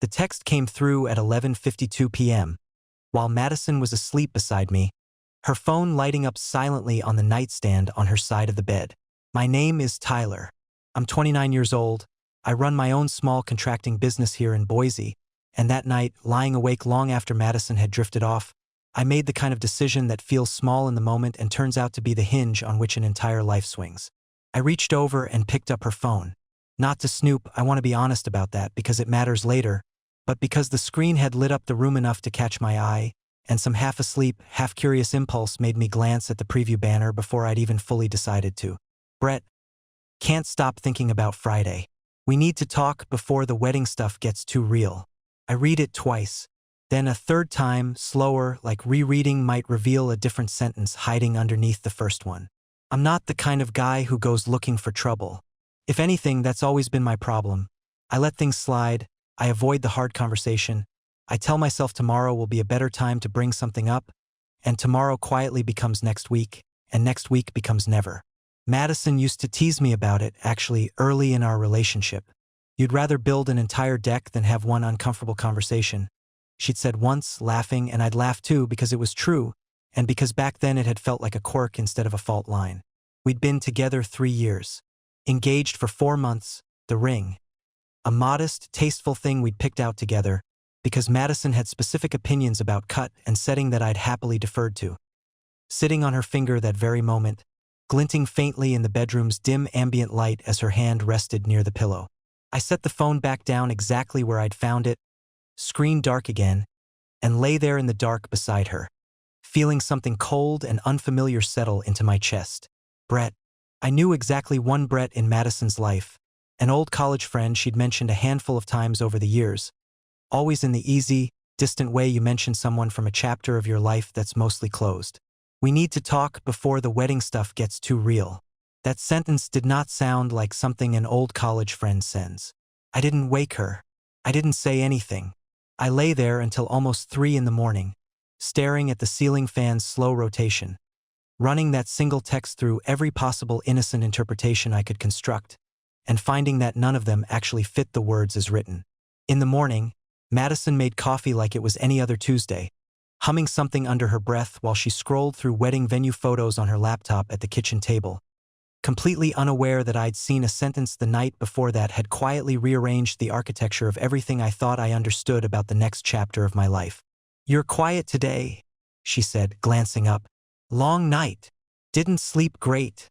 The text came through at 11:52 p.m., while Madison was asleep beside me, her phone lighting up silently on the nightstand on her side of the bed. My name is Tyler. I'm 29 years old. I run my own small contracting business here in Boise, and that night, lying awake long after Madison had drifted off, I made the kind of decision that feels small in the moment and turns out to be the hinge on which an entire life swings. I reached over and picked up her phone. Not to snoop, I want to be honest about that because it matters later, but because the screen had lit up the room enough to catch my eye, and some half-asleep, half-curious impulse made me glance at the preview banner before I'd even fully decided to. Brett, can't stop thinking about Friday. We need to talk before the wedding stuff gets too real. I read it twice. Then a third time, slower, like rereading might reveal a different sentence hiding underneath the first one. I'm not the kind of guy who goes looking for trouble. If anything, that's always been my problem. I let things slide. I avoid the hard conversation. I tell myself tomorrow will be a better time to bring something up, and tomorrow quietly becomes next week, and next week becomes never. Madison used to tease me about it, actually, early in our relationship. You'd rather build an entire deck than have one uncomfortable conversation. She'd said once, laughing, and I'd laugh too because it was true, and because back then it had felt like a quirk instead of a fault line. We'd been together 3 years. Engaged for 4 months, the ring. A modest, tasteful thing we'd picked out together, because Madison had specific opinions about cut and setting that I'd happily deferred to. Sitting on her finger that very moment, glinting faintly in the bedroom's dim ambient light as her hand rested near the pillow. I set the phone back down exactly where I'd found it, screen dark again, and lay there in the dark beside her, feeling something cold and unfamiliar settle into my chest. Brett. I knew exactly one Brett in Madison's life, an old college friend she'd mentioned a handful of times over the years, always in the easy, distant way you mention someone from a chapter of your life that's mostly closed. We need to talk before the wedding stuff gets too real. That sentence did not sound like something an old college friend sends. I didn't wake her. I didn't say anything. I lay there until almost 3 in the morning, staring at the ceiling fan's slow rotation, running that single text through every possible innocent interpretation I could construct, and finding that none of them actually fit the words as written. In the morning, Madison made coffee like it was any other Tuesday, humming something under her breath while she scrolled through wedding venue photos on her laptop at the kitchen table, completely unaware that I'd seen a sentence the night before that had quietly rearranged the architecture of everything I thought I understood about the next chapter of my life. "You're quiet today," she said, glancing up. "Long night. Didn't sleep great,"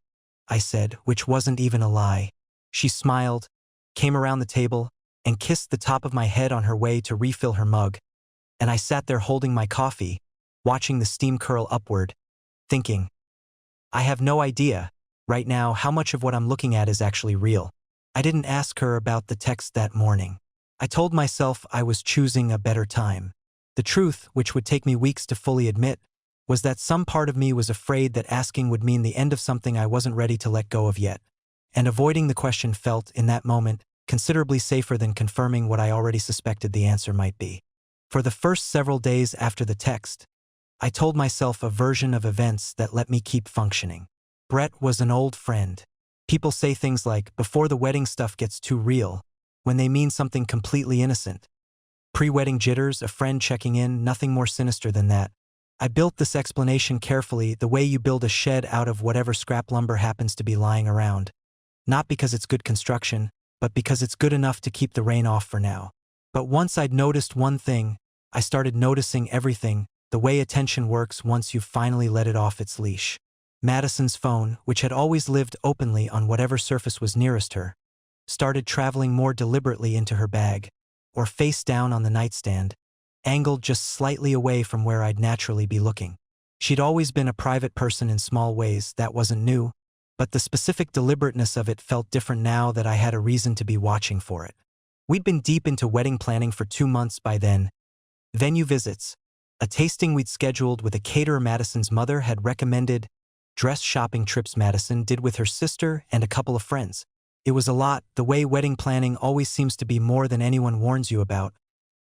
I said, which wasn't even a lie. She smiled, came around the table, and kissed the top of my head on her way to refill her mug, and I sat there holding my coffee, watching the steam curl upward, thinking, I have no idea, right now, how much of what I'm looking at is actually real. I didn't ask her about the text that morning. I told myself I was choosing a better time. The truth, which would take me weeks to fully admit, was that some part of me was afraid that asking would mean the end of something I wasn't ready to let go of yet, and avoiding the question felt, in that moment, considerably safer than confirming what I already suspected the answer might be. For the first several days after the text, I told myself a version of events that let me keep functioning. Brett was an old friend. People say things like, before the wedding stuff gets too real, when they mean something completely innocent. Pre-wedding jitters, a friend checking in, nothing more sinister than that. I built this explanation carefully, the way you build a shed out of whatever scrap lumber happens to be lying around. Not because it's good construction, but because it's good enough to keep the rain off for now. But once I'd noticed one thing, I started noticing everything, the way attention works once you've finally let it off its leash. Madison's phone, which had always lived openly on whatever surface was nearest her, started traveling more deliberately into her bag, or face down on the nightstand, angled just slightly away from where I'd naturally be looking. She'd always been a private person in small ways, that wasn't new, but the specific deliberateness of it felt different now that I had a reason to be watching for it. We'd been deep into wedding planning for 2 months by then. Venue visits, a tasting we'd scheduled with a caterer Madison's mother had recommended, dress shopping trips Madison did with her sister and a couple of friends. It was a lot, the way wedding planning always seems to be more than anyone warns you about,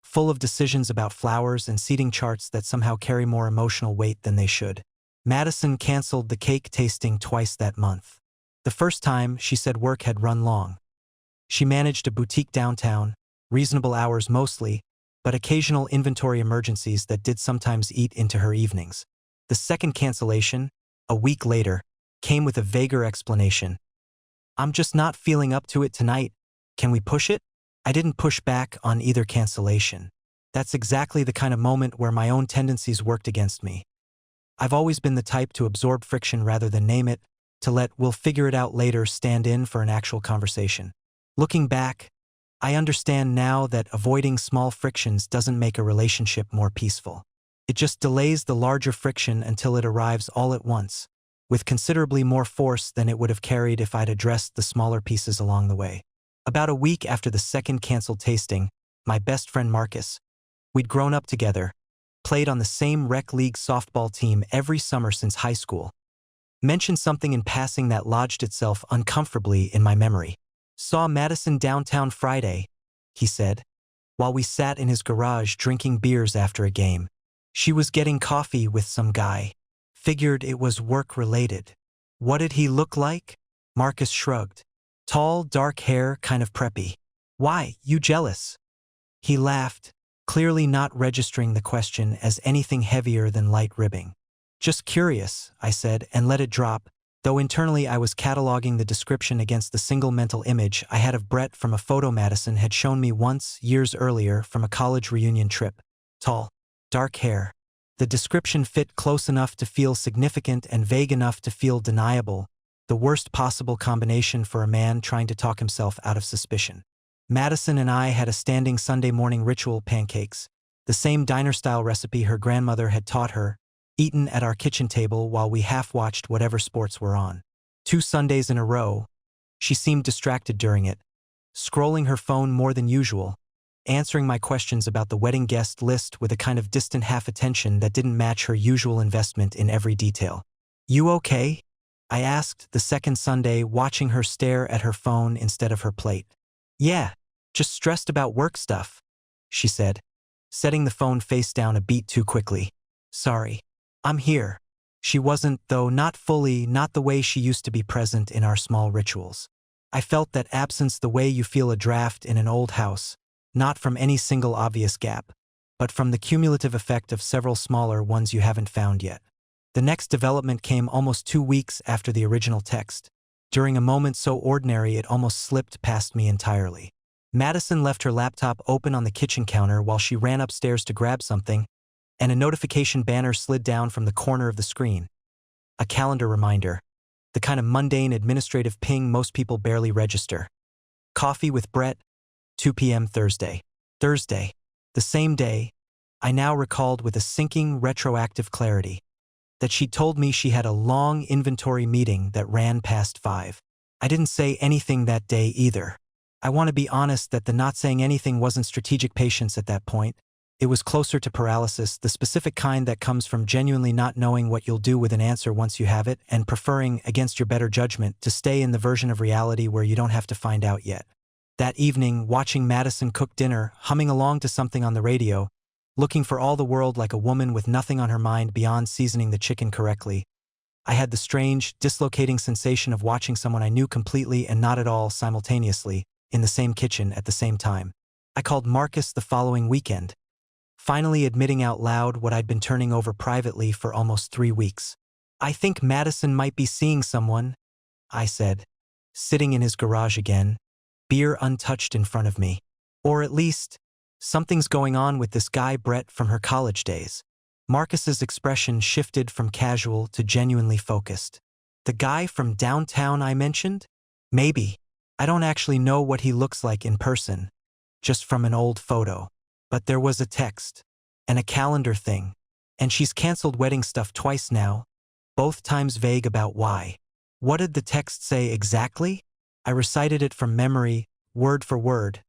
full of decisions about flowers and seating charts that somehow carry more emotional weight than they should. Madison canceled the cake tasting twice that month. The first time, she said work had run long. She managed a boutique downtown, reasonable hours mostly, but occasional inventory emergencies that did sometimes eat into her evenings. The second cancellation, a week later, came with a vaguer explanation. I'm just not feeling up to it tonight. Can we push it? I didn't push back on either cancellation. That's exactly the kind of moment where my own tendencies worked against me. I've always been the type to absorb friction rather than name it, to let "we'll figure it out later" stand in for an actual conversation. Looking back, I understand now that avoiding small frictions doesn't make a relationship more peaceful. It just delays the larger friction until it arrives all at once, with considerably more force than it would have carried if I'd addressed the smaller pieces along the way. About a week after the second canceled tasting, my best friend Marcus, we'd grown up together, played on the same rec league softball team every summer since high school, mentioned something in passing that lodged itself uncomfortably in my memory. Saw Madison downtown Friday, he said, while we sat in his garage drinking beers after a game. She was getting coffee with some guy. Figured it was work-related. What did he look like? Marcus shrugged. Tall, dark hair, kind of preppy. Why, you jealous? He laughed, clearly not registering the question as anything heavier than light ribbing. Just curious, I said, and let it drop, though internally I was cataloging the description against the single mental image I had of Brett from a photo Madison had shown me once, years earlier, from a college reunion trip. Tall, dark hair. The description fit close enough to feel significant and vague enough to feel deniable, the worst possible combination for a man trying to talk himself out of suspicion. Madison and I had a standing Sunday morning ritual: pancakes, the same diner-style recipe her grandmother had taught her, eaten at our kitchen table while we half-watched whatever sports were on. 2 Sundays in a row, she seemed distracted during it, scrolling her phone more than usual, answering my questions about the wedding guest list with a kind of distant half-attention that didn't match her usual investment in every detail. You okay? I asked the second Sunday, watching her stare at her phone instead of her plate. Yeah, just stressed about work stuff, she said, setting the phone face down a beat too quickly. Sorry. I'm here. She wasn't, though not fully, not the way she used to be present in our small rituals. I felt that absence the way you feel a draft in an old house, not from any single obvious gap, but from the cumulative effect of several smaller ones you haven't found yet. The next development came almost 2 weeks after the original text, during a moment so ordinary it almost slipped past me entirely. Madison left her laptop open on the kitchen counter while she ran upstairs to grab something, and a notification banner slid down from the corner of the screen. A calendar reminder, the kind of mundane administrative ping most people barely register. Coffee with Brett, 2 p.m. Thursday. Thursday. The same day, I now recalled with a sinking, retroactive clarity that she told me she had a long inventory meeting that ran past 5. I didn't say anything that day either. I want to be honest that the not saying anything wasn't strategic patience at that point. It was closer to paralysis, the specific kind that comes from genuinely not knowing what you'll do with an answer once you have it and preferring, against your better judgment, to stay in the version of reality where you don't have to find out yet. That evening, watching Madison cook dinner, humming along to something on the radio, looking for all the world like a woman with nothing on her mind beyond seasoning the chicken correctly, I had the strange, dislocating sensation of watching someone I knew completely and not at all simultaneously, in the same kitchen at the same time. I called Marcus the following weekend, finally admitting out loud what I'd been turning over privately for almost 3 weeks. I think Madison might be seeing someone, I said, sitting in his garage again, beer untouched in front of me. Or at least, something's going on with this guy Brett from her college days. Marcus's expression shifted from casual to genuinely focused. The guy from downtown I mentioned? Maybe. I don't actually know what he looks like in person, just from an old photo. But there was a text, and a calendar thing, and she's canceled wedding stuff twice now, both times vague about why. What did the text say exactly? I recited it from memory, word for word,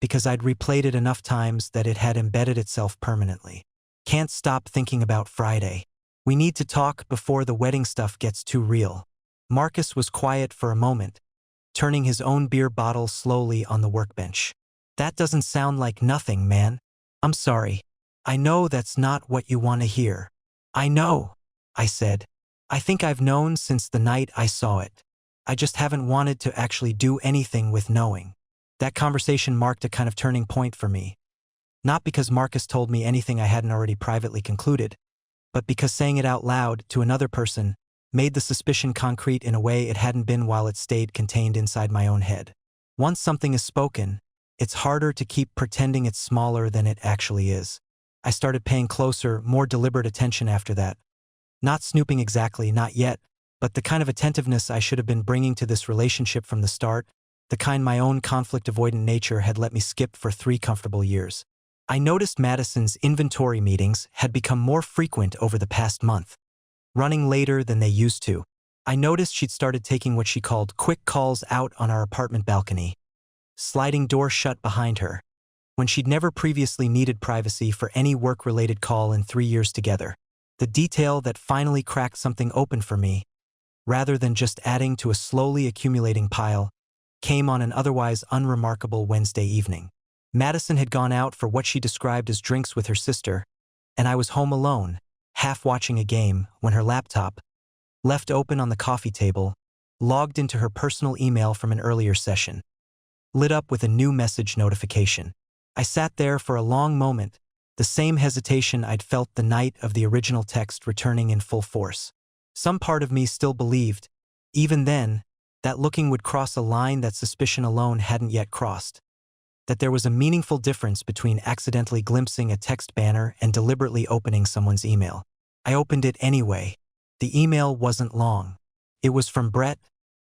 because I'd replayed it enough times that it had embedded itself permanently. Can't stop thinking about Friday. We need to talk before the wedding stuff gets too real. Marcus was quiet for a moment, turning his own beer bottle slowly on the workbench. That doesn't sound like nothing, man. I'm sorry. I know that's not what you want to hear. I know, I said. I think I've known since the night I saw it. I just haven't wanted to actually do anything with knowing. That conversation marked a kind of turning point for me. Not because Marcus told me anything I hadn't already privately concluded, but because saying it out loud to another person made the suspicion concrete in a way it hadn't been while it stayed contained inside my own head. Once something is spoken, it's harder to keep pretending it's smaller than it actually is. I started paying closer, more deliberate attention after that. Not snooping exactly, not yet, but the kind of attentiveness I should have been bringing to this relationship from the start, the kind my own conflict-avoidant nature had let me skip for 3 comfortable years. I noticed Madison's inventory meetings had become more frequent over the past month, running later than they used to. I noticed she'd started taking what she called quick calls out on our apartment balcony, sliding doors shut behind her, when she'd never previously needed privacy for any work-related call in 3 years together. The detail that finally cracked something open for me, rather than just adding to a slowly accumulating pile, came on an otherwise unremarkable Wednesday evening. Madison had gone out for what she described as drinks with her sister, and I was home alone, half watching a game, when her laptop, left open on the coffee table, logged into her personal email from an earlier session, lit up with a new message notification. I sat there for a long moment, the same hesitation I'd felt the night of the original text returning in full force. Some part of me still believed, even then, that looking would cross a line that suspicion alone hadn't yet crossed. That there was a meaningful difference between accidentally glimpsing a text banner and deliberately opening someone's email. I opened it anyway. The email wasn't long. It was from Brett,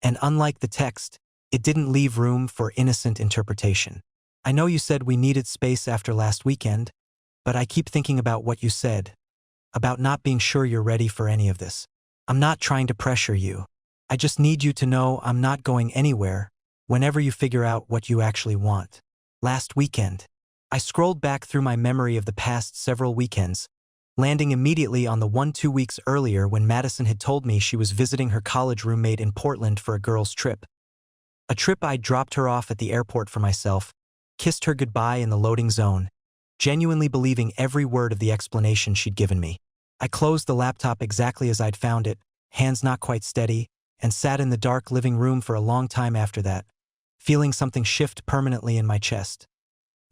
and unlike the text, it didn't leave room for innocent interpretation. I know you said we needed space after last weekend, but I keep thinking about what you said, about not being sure you're ready for any of this. I'm not trying to pressure you. I just need you to know I'm not going anywhere whenever you figure out what you actually want. Last weekend, I scrolled back through my memory of the past several weekends, landing immediately on the one 2 weeks earlier when Madison had told me she was visiting her college roommate in Portland for a girls' trip. A trip I'd dropped her off at the airport for myself, kissed her goodbye in the loading zone, genuinely believing every word of the explanation she'd given me. I closed the laptop exactly as I'd found it, hands not quite steady, and sat in the dark living room for a long time after that, feeling something shift permanently in my chest.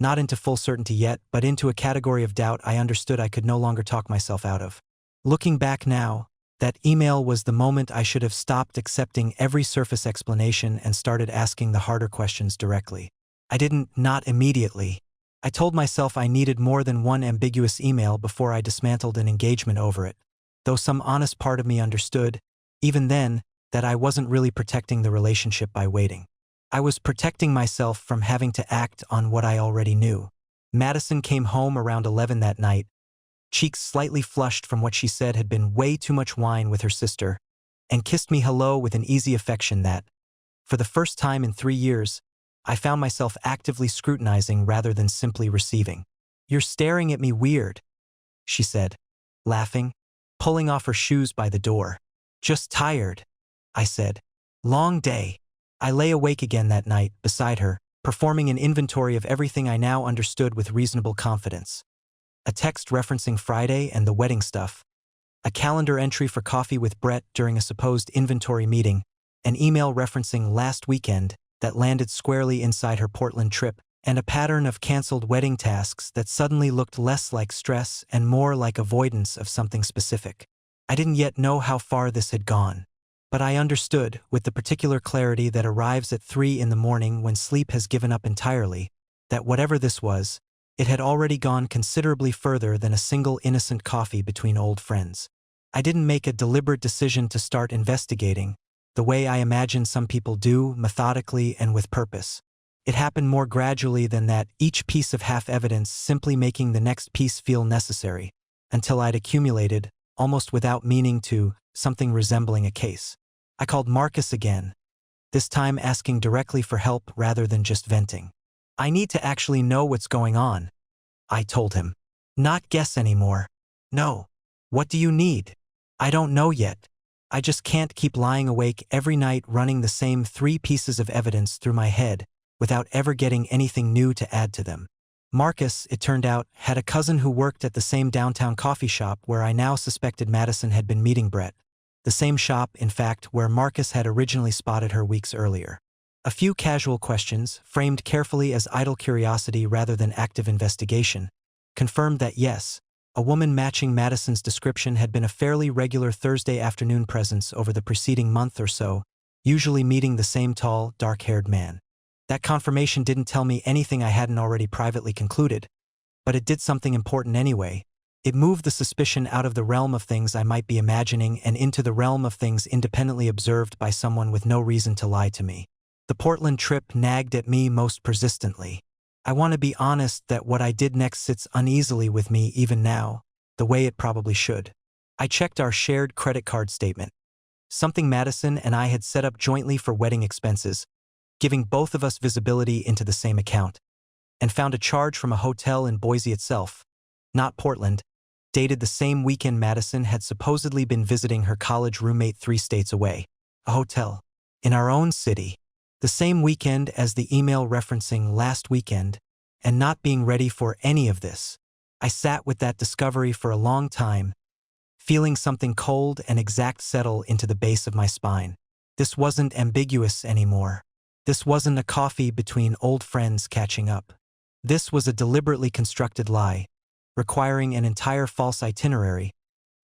Not into full certainty yet, but into a category of doubt I understood I could no longer talk myself out of. Looking back now, that email was the moment I should have stopped accepting every surface explanation and started asking the harder questions directly. I didn't, not immediately. I told myself I needed more than one ambiguous email before I dismantled an engagement over it, though some honest part of me understood, even then, that I wasn't really protecting the relationship by waiting. I was protecting myself from having to act on what I already knew. Madison came home around 11 that night, cheeks slightly flushed from what she said had been way too much wine with her sister, and kissed me hello with an easy affection that, for the first time in 3 years, I found myself actively scrutinizing rather than simply receiving. "You're staring at me weird," she said, laughing, pulling off her shoes by the door. "Just tired," I said. "Long day." I lay awake again that night, beside her, performing an inventory of everything I now understood with reasonable confidence. A text referencing Friday and the wedding stuff, a calendar entry for coffee with Brett during a supposed inventory meeting, an email referencing last weekend that landed squarely inside her Portland trip, and a pattern of canceled wedding tasks that suddenly looked less like stress and more like avoidance of something specific. I didn't yet know how far this had gone, but I understood, with the particular clarity that arrives at 3 in the morning when sleep has given up entirely, that whatever this was, it had already gone considerably further than a single innocent coffee between old friends. I didn't make a deliberate decision to start investigating, the way I imagine some people do, methodically and with purpose. It happened more gradually than that, each piece of half-evidence simply making the next piece feel necessary, until I'd accumulated, almost without meaning to, something resembling a case. I called Marcus again, this time asking directly for help rather than just venting. "I need to actually know what's going on," I told him. "Not guess anymore." "No. What do you need?" "I don't know yet. I just can't keep lying awake every night running the same 3 pieces of evidence through my head without ever getting anything new to add to them." Marcus, it turned out, had a cousin who worked at the same downtown coffee shop where I now suspected Madison had been meeting Brett. The same shop, in fact, where Marcus had originally spotted her weeks earlier. A few casual questions, framed carefully as idle curiosity rather than active investigation, confirmed that yes, a woman matching Madison's description had been a fairly regular Thursday afternoon presence over the preceding month or so, usually meeting the same tall, dark-haired man. That confirmation didn't tell me anything I hadn't already privately concluded, but it did something important anyway. It moved the suspicion out of the realm of things I might be imagining and into the realm of things independently observed by someone with no reason to lie to me. The Portland trip nagged at me most persistently. I want to be honest that what I did next sits uneasily with me even now, the way it probably should. I checked our shared credit card statement, something Madison and I had set up jointly for wedding expenses, giving both of us visibility into the same account, and found a charge from a hotel in Boise itself, not Portland, dated the same weekend Madison had supposedly been visiting her college roommate 3 states away. A hotel. In our own city. The same weekend as the email referencing last weekend, and not being ready for any of this. I sat with that discovery for a long time, feeling something cold and exact settle into the base of my spine. This wasn't ambiguous anymore. This wasn't a coffee between old friends catching up. This was a deliberately constructed lie, requiring an entire false itinerary,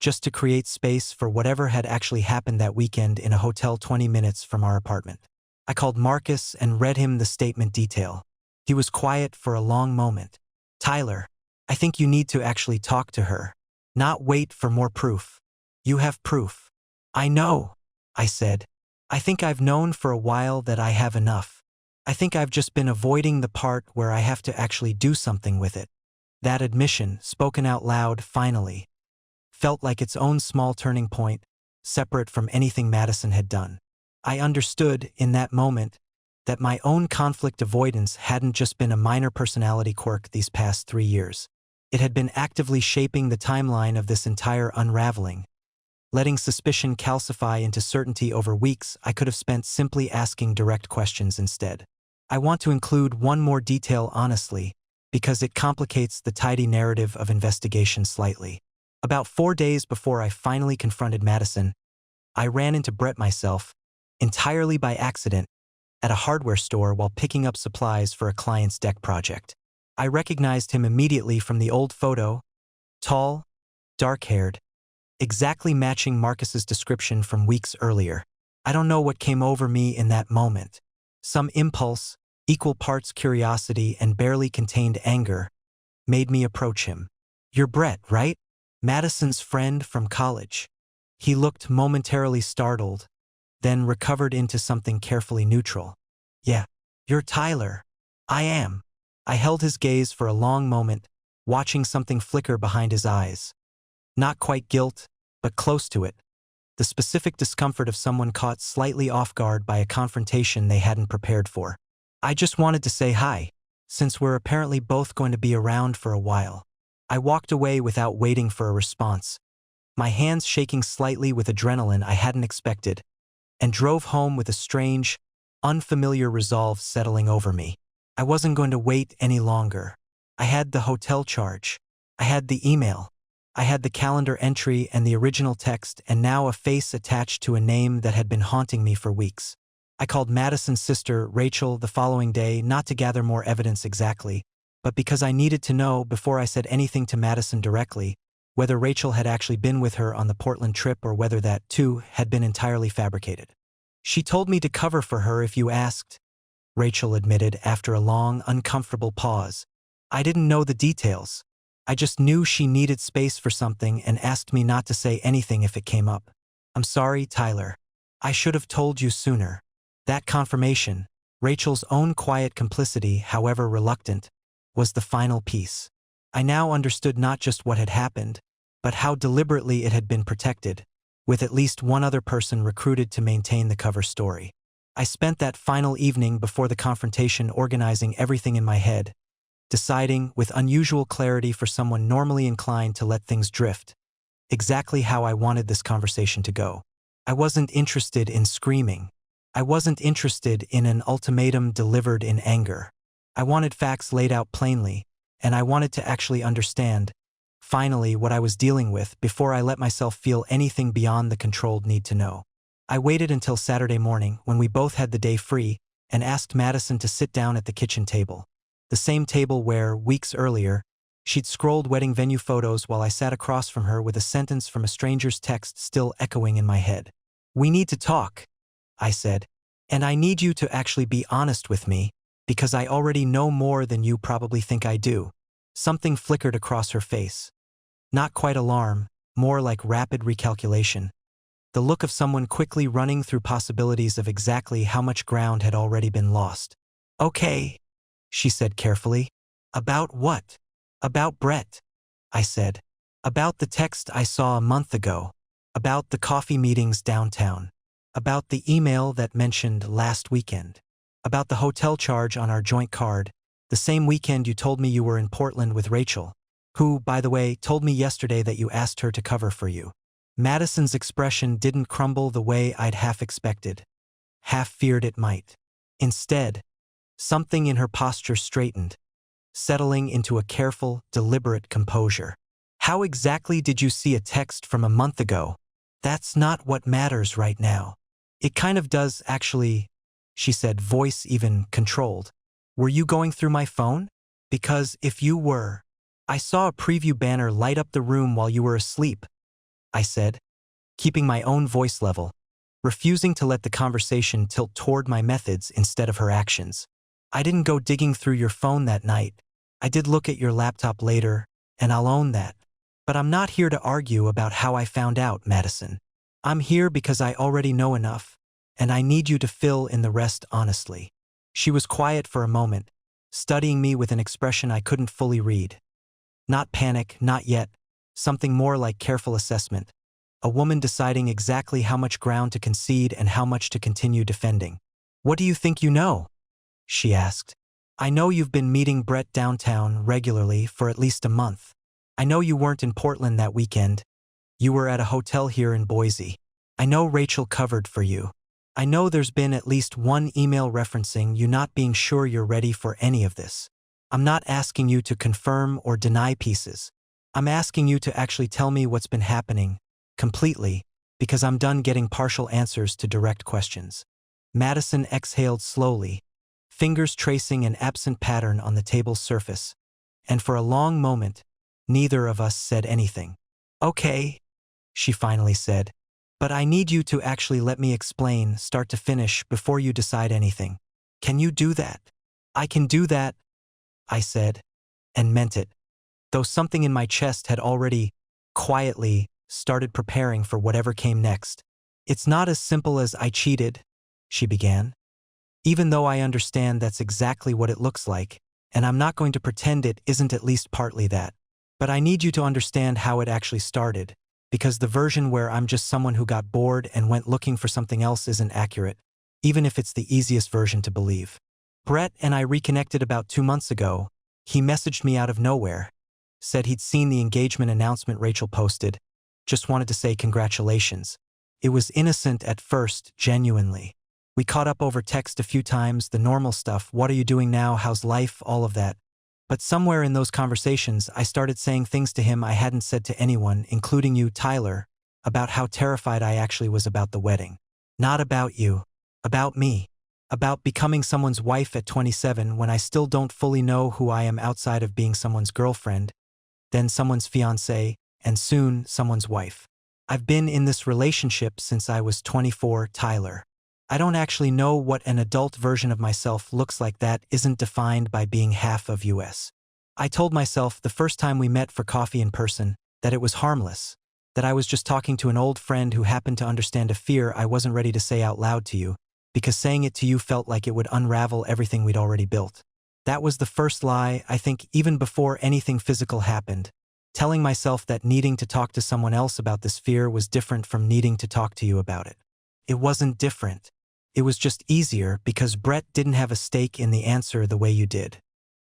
just to create space for whatever had actually happened that weekend in a hotel 20 minutes from our apartment. I called Marcus and read him the statement detail. He was quiet for a long moment. "Tyler, I think you need to actually talk to her. Not wait for more proof. You have proof." "I know," I said. "I think I've known for a while that I have enough. I think I've just been avoiding the part where I have to actually do something with it." That admission, spoken out loud finally, felt like its own small turning point, separate from anything Madison had done. I understood, in that moment, that my own conflict avoidance hadn't just been a minor personality quirk these past 3 years. It had been actively shaping the timeline of this entire unraveling, letting suspicion calcify into certainty over weeks I could have spent simply asking direct questions instead. I want to include one more detail honestly, because it complicates the tidy narrative of investigation slightly. About 4 days before I finally confronted Madison, I ran into Brett myself, entirely by accident, at a hardware store while picking up supplies for a client's deck project. I recognized him immediately from the old photo, tall, dark-haired, exactly matching Marcus's description from weeks earlier. I don't know what came over me in that moment. Some impulse, equal parts curiosity and barely contained anger, made me approach him. "You're Brett, right? Madison's friend from college." He looked momentarily startled, then recovered into something carefully neutral. "Yeah, you're Tyler." "I am." I held his gaze for a long moment, watching something flicker behind his eyes. Not quite guilt, but close to it. The specific discomfort of someone caught slightly off guard by a confrontation they hadn't prepared for. "I just wanted to say hi, since we're apparently both going to be around for a while." I walked away without waiting for a response, my hands shaking slightly with adrenaline I hadn't expected, and drove home with a strange, unfamiliar resolve settling over me. I wasn't going to wait any longer. I had the hotel charge. I had the email. I had the calendar entry and the original text, and now a face attached to a name that had been haunting me for weeks. I called Madison's sister, Rachel, the following day, not to gather more evidence exactly, but because I needed to know before I said anything to Madison directly, whether Rachel had actually been with her on the Portland trip or whether that, too, had been entirely fabricated. "She told me to cover for her if you asked," Rachel admitted after a long, uncomfortable pause. "I didn't know the details. I just knew she needed space for something and asked me not to say anything if it came up. I'm sorry, Tyler. I should have told you sooner." That confirmation, Rachel's own quiet complicity, however reluctant, was the final piece. I now understood not just what had happened, but how deliberately it had been protected, with at least one other person recruited to maintain the cover story. I spent that final evening before the confrontation organizing everything in my head, deciding, with unusual clarity for someone normally inclined to let things drift, exactly how I wanted this conversation to go. I wasn't interested in screaming. I wasn't interested in an ultimatum delivered in anger. I wanted facts laid out plainly, and I wanted to actually understand, finally, what I was dealing with before I let myself feel anything beyond the controlled need to know. I waited until Saturday morning, when we both had the day free, and asked Madison to sit down at the kitchen table. The same table where, weeks earlier, she'd scrolled wedding venue photos while I sat across from her with a sentence from a stranger's text still echoing in my head. "We need to talk," I said, "and I need you to actually be honest with me, because I already know more than you probably think I do." Something flickered across her face. Not quite alarm, more like rapid recalculation. The look of someone quickly running through possibilities of exactly how much ground had already been lost. "Okay," she said carefully. "About what?" "About Brett," I said. "About the text I saw a month ago. About the coffee meetings downtown. About the email that mentioned last weekend. About the hotel charge on our joint card, the same weekend you told me you were in Portland with Rachel, who, by the way, told me yesterday that you asked her to cover for you." Madison's expression didn't crumble the way I'd half expected, half feared it might. Instead, something in her posture straightened, settling into a careful, deliberate composure. "How exactly did you see a text from a month ago? That's not what matters right now." "It kind of does, actually," she said, voice even controlled. "Were you going through my phone? Because if you were, I saw a preview banner light up the room while you were asleep," I said, keeping my own voice level, refusing to let the conversation tilt toward my methods instead of her actions. "I didn't go digging through your phone that night. I did look at your laptop later, and I'll own that. But I'm not here to argue about how I found out, Madison. I'm here because I already know enough, and I need you to fill in the rest honestly." She was quiet for a moment, studying me with an expression I couldn't fully read. Not panic, not yet, something more like careful assessment. A woman deciding exactly how much ground to concede and how much to continue defending. "What do you think you know?" she asked. "I know you've been meeting Brett downtown regularly for at least a month. I know you weren't in Portland that weekend. You were at a hotel here in Boise. I know Rachel covered for you. I know there's been at least one email referencing you not being sure you're ready for any of this. I'm not asking you to confirm or deny pieces. I'm asking you to actually tell me what's been happening, completely, because I'm done getting partial answers to direct questions." Madison exhaled slowly, fingers tracing an absent pattern on the table's surface, and for a long moment, neither of us said anything. "Okay," she finally said, "but I need you to actually let me explain, start to finish, before you decide anything. Can you do that?" "I can do that," I said, and meant it, though something in my chest had already, quietly, started preparing for whatever came next. "It's not as simple as I cheated," she began. "Even though I understand that's exactly what it looks like, and I'm not going to pretend it isn't at least partly that. But I need you to understand how it actually started, because the version where I'm just someone who got bored and went looking for something else isn't accurate, even if it's the easiest version to believe. Brett and I reconnected about 2 months ago. He messaged me out of nowhere, said he'd seen the engagement announcement Rachel posted, just wanted to say congratulations. It was innocent at first, genuinely. We caught up over text a few times, the normal stuff, what are you doing now, how's life, all of that. But somewhere in those conversations, I started saying things to him I hadn't said to anyone, including you, Tyler, about how terrified I actually was about the wedding. Not about you. About me. About becoming someone's wife at 27 when I still don't fully know who I am outside of being someone's girlfriend, then someone's fiancée, and soon someone's wife. I've been in this relationship since I was 24, Tyler. I don't actually know what an adult version of myself looks like that isn't defined by being half of US. I told myself the first time we met for coffee in person that it was harmless, that I was just talking to an old friend who happened to understand a fear I wasn't ready to say out loud to you, because saying it to you felt like it would unravel everything we'd already built. That was the first lie, I think, even before anything physical happened. Telling myself that needing to talk to someone else about this fear was different from needing to talk to you about it. It wasn't different. It was just easier because Brett didn't have a stake in the answer the way you did.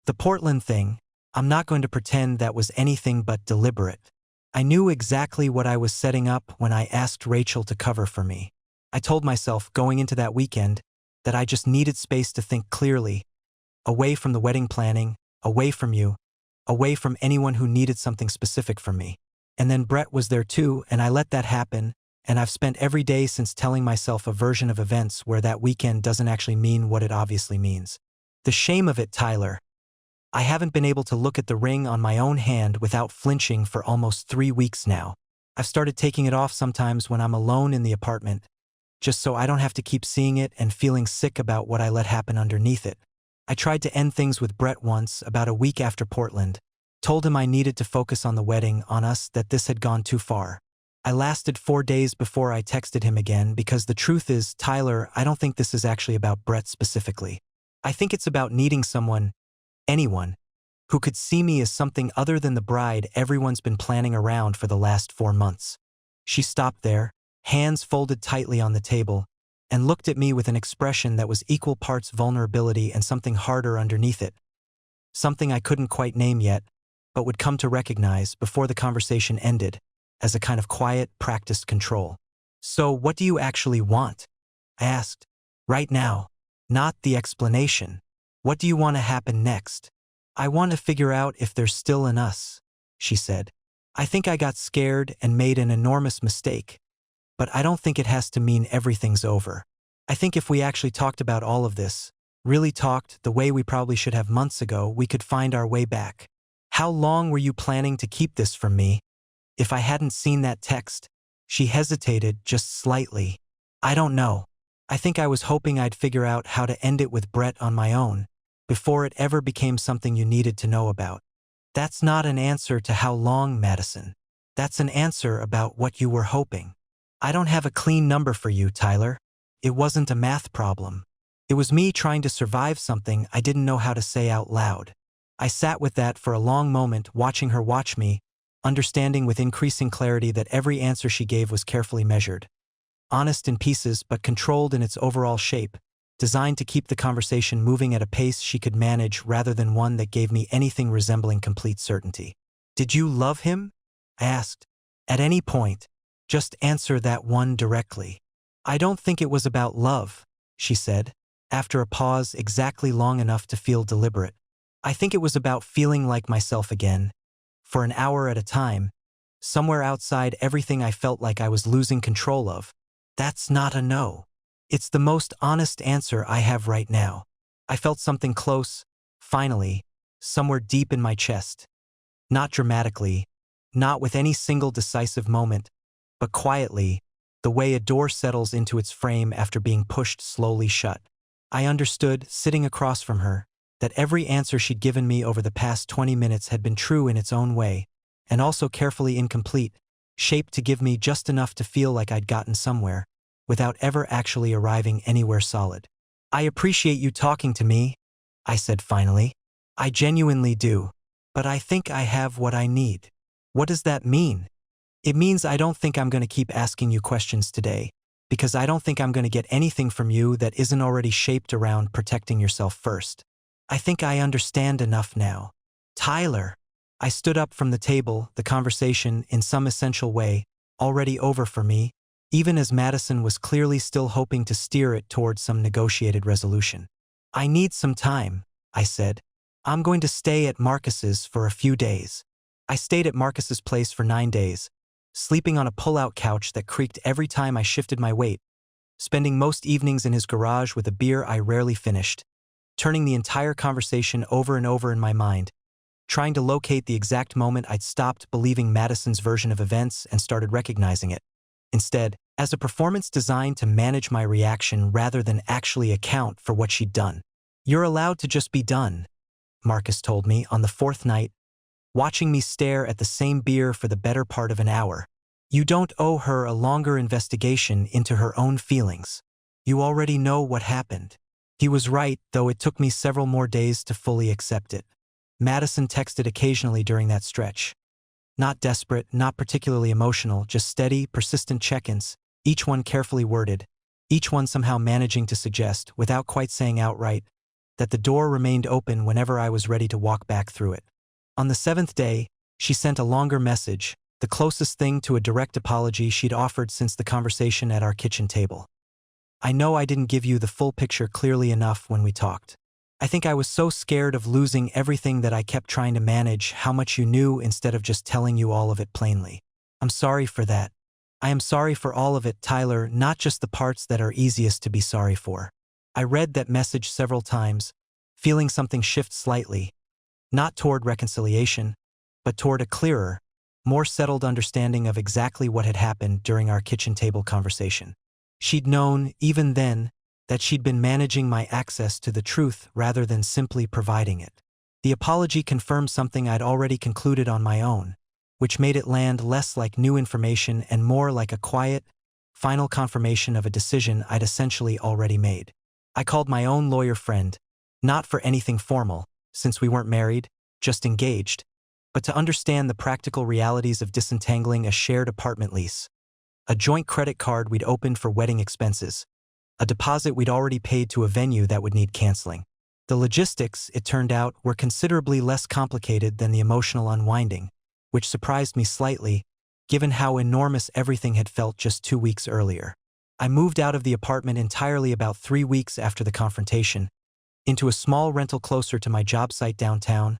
The Portland thing, I'm not going to pretend that was anything but deliberate. I knew exactly what I was setting up when I asked Rachel to cover for me. I told myself going into that weekend that I just needed space to think clearly, away from the wedding planning, away from you, away from anyone who needed something specific from me. And then Brett was there too, and I let that happen, and I've spent every day since telling myself a version of events where that weekend doesn't actually mean what it obviously means. The shame of it, Tyler. I haven't been able to look at the ring on my own hand without flinching for almost 3 weeks now. I've started taking it off sometimes when I'm alone in the apartment, just so I don't have to keep seeing it and feeling sick about what I let happen underneath it. I tried to end things with Brett once, about a week after Portland. Told him I needed to focus on the wedding, on us, that this had gone too far. I lasted 4 days before I texted him again because the truth is, Tyler, I don't think this is actually about Brett specifically. I think it's about needing someone, anyone, who could see me as something other than the bride everyone's been planning around for the last 4 months. She stopped there, hands folded tightly on the table, and looked at me with an expression that was equal parts vulnerability and something harder underneath it. Something I couldn't quite name yet, but would come to recognize before the conversation ended, as a kind of quiet, practiced control. So what do you actually want? I asked. Right now. Not the explanation. What do you want to happen next? I want to figure out if there's still an us, she said. I think I got scared and made an enormous mistake, but I don't think it has to mean everything's over. I think if we actually talked about all of this, really talked the way we probably should have months ago, we could find our way back. How long were you planning to keep this from me? If I hadn't seen that text, she hesitated just slightly. I don't know. I think I was hoping I'd figure out how to end it with Brett on my own, before it ever became something you needed to know about. That's not an answer to how long, Madison. That's an answer about what you were hoping. I don't have a clean number for you, Tyler. It wasn't a math problem. It was me trying to survive something I didn't know how to say out loud. I sat with that for a long moment, watching her watch me, understanding with increasing clarity that every answer she gave was carefully measured. Honest in pieces, but controlled in its overall shape, designed to keep the conversation moving at a pace she could manage rather than one that gave me anything resembling complete certainty. Did you love him? I asked. At any point. Just answer that one directly. I don't think it was about love, she said, after a pause exactly long enough to feel deliberate. I think it was about feeling like myself again, for an hour at a time, somewhere outside everything I felt like I was losing control of. That's not a no. It's the most honest answer I have right now. I felt something close, finally, somewhere deep in my chest. Not dramatically, not with any single decisive moment, but quietly, the way a door settles into its frame after being pushed slowly shut. I understood, sitting across from her, that every answer she'd given me over the past 20 minutes had been true in its own way, and also carefully incomplete, shaped to give me just enough to feel like I'd gotten somewhere, without ever actually arriving anywhere solid. I appreciate you talking to me, I said finally. I genuinely do. But I think I have what I need. What does that mean? It means I don't think I'm going to keep asking you questions today, because I don't think I'm going to get anything from you that isn't already shaped around protecting yourself first. I think I understand enough now. Tyler. I stood up from the table, the conversation, in some essential way, already over for me, even as Madison was clearly still hoping to steer it towards some negotiated resolution. I need some time, I said. I'm going to stay at Marcus's for a few days. I stayed at Marcus's place for 9 days, sleeping on a pull-out couch that creaked every time I shifted my weight, spending most evenings in his garage with a beer I rarely finished, turning the entire conversation over and over in my mind, trying to locate the exact moment I'd stopped believing Madison's version of events and started recognizing it. Instead, as a performance designed to manage my reaction rather than actually account for what she'd done. You're allowed to just be done, Marcus told me on the 4th night, watching me stare at the same beer for the better part of an hour. You don't owe her a longer investigation into her own feelings. You already know what happened. He was right, though it took me several more days to fully accept it. Madison texted occasionally during that stretch. Not desperate, not particularly emotional, just steady, persistent check-ins, each one carefully worded, each one somehow managing to suggest, without quite saying outright, that the door remained open whenever I was ready to walk back through it. On the 7th day, she sent a longer message, the closest thing to a direct apology she'd offered since the conversation at our kitchen table. I know I didn't give you the full picture clearly enough when we talked. I think I was so scared of losing everything that I kept trying to manage how much you knew instead of just telling you all of it plainly. I'm sorry for that. I am sorry for all of it, Tyler, not just the parts that are easiest to be sorry for. I read that message several times, feeling something shift slightly, not toward reconciliation, but toward a clearer, more settled understanding of exactly what had happened during our kitchen table conversation. She'd known, even then, that she'd been managing my access to the truth rather than simply providing it. The apology confirmed something I'd already concluded on my own, which made it land less like new information and more like a quiet, final confirmation of a decision I'd essentially already made. I called my own lawyer friend, not for anything formal, since we weren't married, just engaged, but to understand the practical realities of disentangling a shared apartment lease, a joint credit card we'd opened for wedding expenses, a deposit we'd already paid to a venue that would need canceling. The logistics, it turned out, were considerably less complicated than the emotional unwinding, which surprised me slightly, given how enormous everything had felt just 2 weeks earlier. I moved out of the apartment entirely about 3 weeks after the confrontation, into a small rental closer to my job site downtown,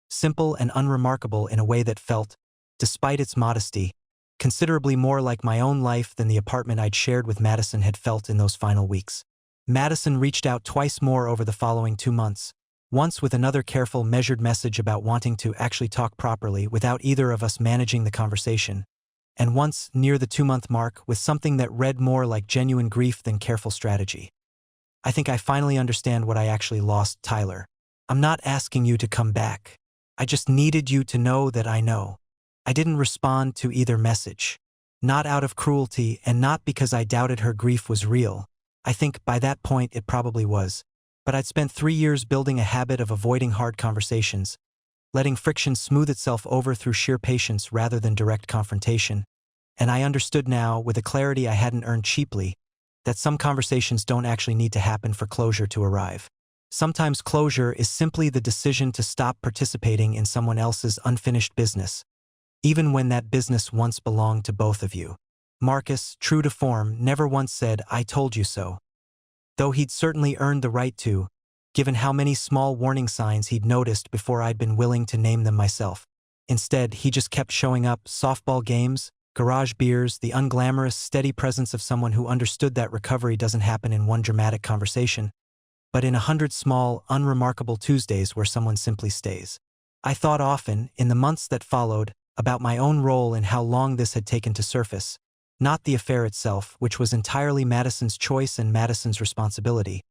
simple and unremarkable in a way that felt, despite its modesty, considerably more like my own life than the apartment I'd shared with Madison had felt in those final weeks. Madison reached out twice more over the following 2 months, once with another careful, measured message about wanting to actually talk properly without either of us managing the conversation, and once, near the 2-month mark, with something that read more like genuine grief than careful strategy. I think I finally understand what I actually lost, Tyler. I'm not asking you to come back. I just needed you to know that I know. I didn't respond to either message. Not out of cruelty and not because I doubted her grief was real. I think by that point it probably was. But I'd spent 3 years building a habit of avoiding hard conversations, letting friction smooth itself over through sheer patience rather than direct confrontation. And I understood now, with a clarity I hadn't earned cheaply, that some conversations don't actually need to happen for closure to arrive. Sometimes closure is simply the decision to stop participating in someone else's unfinished business, even when that business once belonged to both of you. Marcus, true to form, never once said, "I told you so," though he'd certainly earned the right to, given how many small warning signs he'd noticed before I'd been willing to name them myself. Instead, he just kept showing up: softball games, garage beers, the unglamorous, steady presence of someone who understood that recovery doesn't happen in one dramatic conversation, but in 100 small, unremarkable Tuesdays where someone simply stays. I thought often, in the months that followed, about my own role in how long this had taken to surface. Not the affair itself, which was entirely Madison's choice and Madison's responsibility,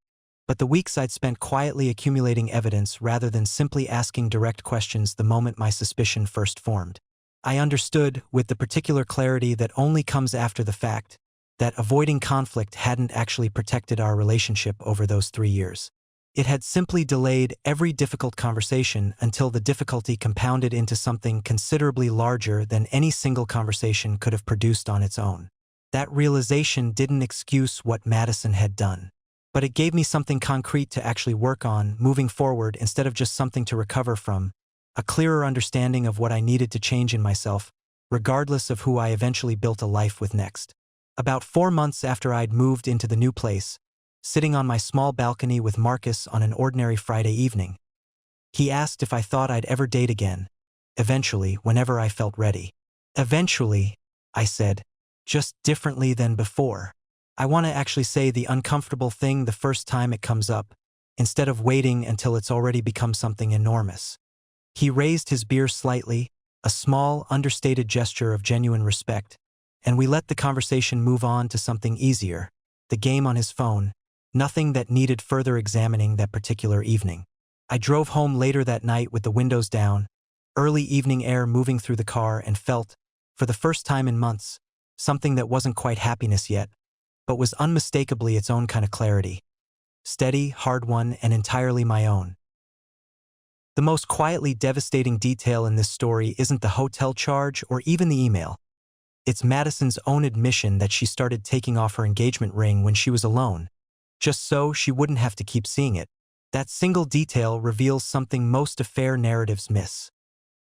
but the weeks I'd spent quietly accumulating evidence rather than simply asking direct questions the moment my suspicion first formed. I understood, with the particular clarity that only comes after the fact, that avoiding conflict hadn't actually protected our relationship over those 3 years. It had simply delayed every difficult conversation until the difficulty compounded into something considerably larger than any single conversation could have produced on its own. That realization didn't excuse what Madison had done, but it gave me something concrete to actually work on moving forward instead of just something to recover from, a clearer understanding of what I needed to change in myself, regardless of who I eventually built a life with next. About 4 months after I'd moved into the new place, sitting on my small balcony with Marcus on an ordinary Friday evening, he asked if I thought I'd ever date again, eventually, whenever I felt ready. Eventually, I said, just differently than before. I want to actually say the uncomfortable thing the first time it comes up, instead of waiting until it's already become something enormous. He raised his beer slightly, a small, understated gesture of genuine respect, and we let the conversation move on to something easier, the game on his phone, nothing that needed further examining that particular evening. I drove home later that night with the windows down, early evening air moving through the car, and felt, for the first time in months, something that wasn't quite happiness yet, but was unmistakably its own kind of clarity. Steady, hard-won, and entirely my own. The most quietly devastating detail in this story isn't the hotel charge or even the email. It's Madison's own admission that she started taking off her engagement ring when she was alone, just so she wouldn't have to keep seeing it. That single detail reveals something most affair narratives miss.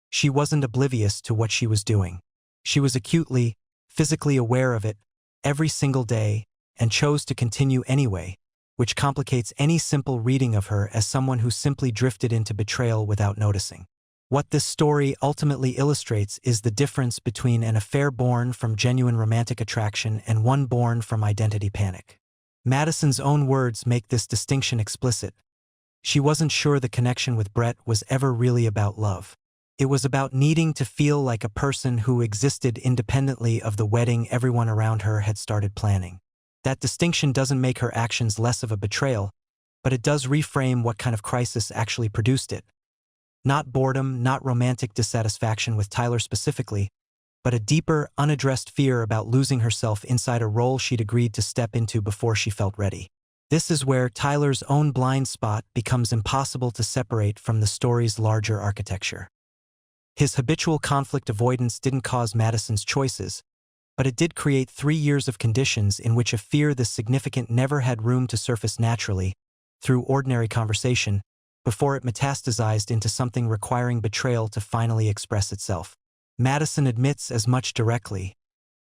She wasn't oblivious to what she was doing. She was acutely, physically aware of it, every single day, and chose to continue anyway, which complicates any simple reading of her as someone who simply drifted into betrayal without noticing. What this story ultimately illustrates is the difference between an affair born from genuine romantic attraction and one born from identity panic. Madison's own words make this distinction explicit. She wasn't sure the connection with Brett was ever really about love. It was about needing to feel like a person who existed independently of the wedding everyone around her had started planning. That distinction doesn't make her actions less of a betrayal, but it does reframe what kind of crisis actually produced it. Not boredom, not romantic dissatisfaction with Tyler specifically, but a deeper, unaddressed fear about losing herself inside a role she'd agreed to step into before she felt ready. This is where Tyler's own blind spot becomes impossible to separate from the story's larger architecture. His habitual conflict avoidance didn't cause Madison's choices, but it did create 3 years of conditions in which a fear this significant never had room to surface naturally, through ordinary conversation, before it metastasized into something requiring betrayal to finally express itself. Madison admits as much directly.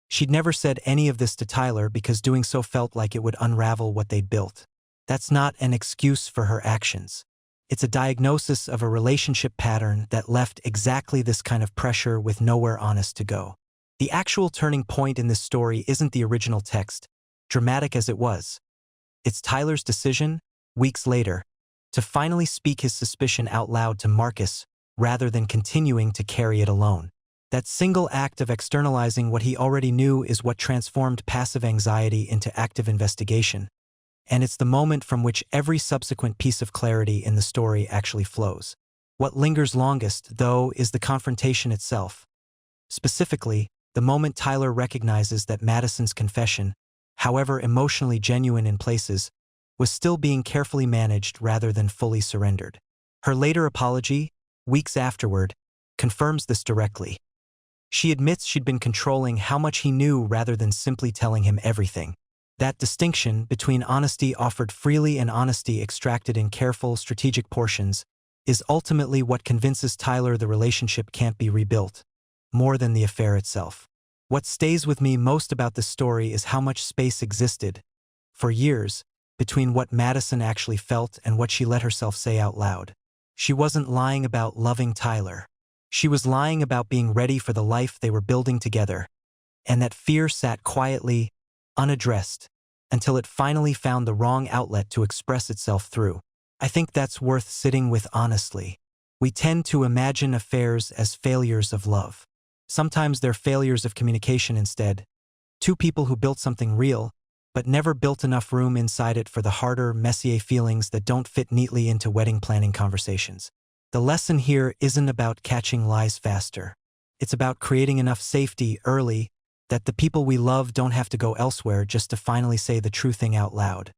She'd never said any of this to Tyler because doing so felt like it would unravel what they'd built. That's not an excuse for her actions. It's a diagnosis of a relationship pattern that left exactly this kind of pressure with nowhere honest to go. The actual turning point in this story isn't the original text, dramatic as it was. It's Tyler's decision, weeks later, to finally speak his suspicion out loud to Marcus rather than continuing to carry it alone. That single act of externalizing what he already knew is what transformed passive anxiety into active investigation. And it's the moment from which every subsequent piece of clarity in the story actually flows. What lingers longest, though, is the confrontation itself. Specifically, the moment Tyler recognizes that Madison's confession, however emotionally genuine in places, was still being carefully managed rather than fully surrendered. Her later apology, weeks afterward, confirms this directly. She admits she'd been controlling how much he knew rather than simply telling him everything. That distinction between honesty offered freely and honesty extracted in careful, strategic portions is ultimately what convinces Tyler the relationship can't be rebuilt, more than the affair itself. What stays with me most about this story is how much space existed, for years, between what Madison actually felt and what she let herself say out loud. She wasn't lying about loving Tyler. She was lying about being ready for the life they were building together, and that fear sat quietly, unaddressed, until it finally found the wrong outlet to express itself through. I think that's worth sitting with honestly. We tend to imagine affairs as failures of love. Sometimes they're failures of communication instead. Two people who built something real, but never built enough room inside it for the harder, messier feelings that don't fit neatly into wedding planning conversations. The lesson here isn't about catching lies faster. It's about creating enough safety early that the people we love don't have to go elsewhere just to finally say the true thing out loud.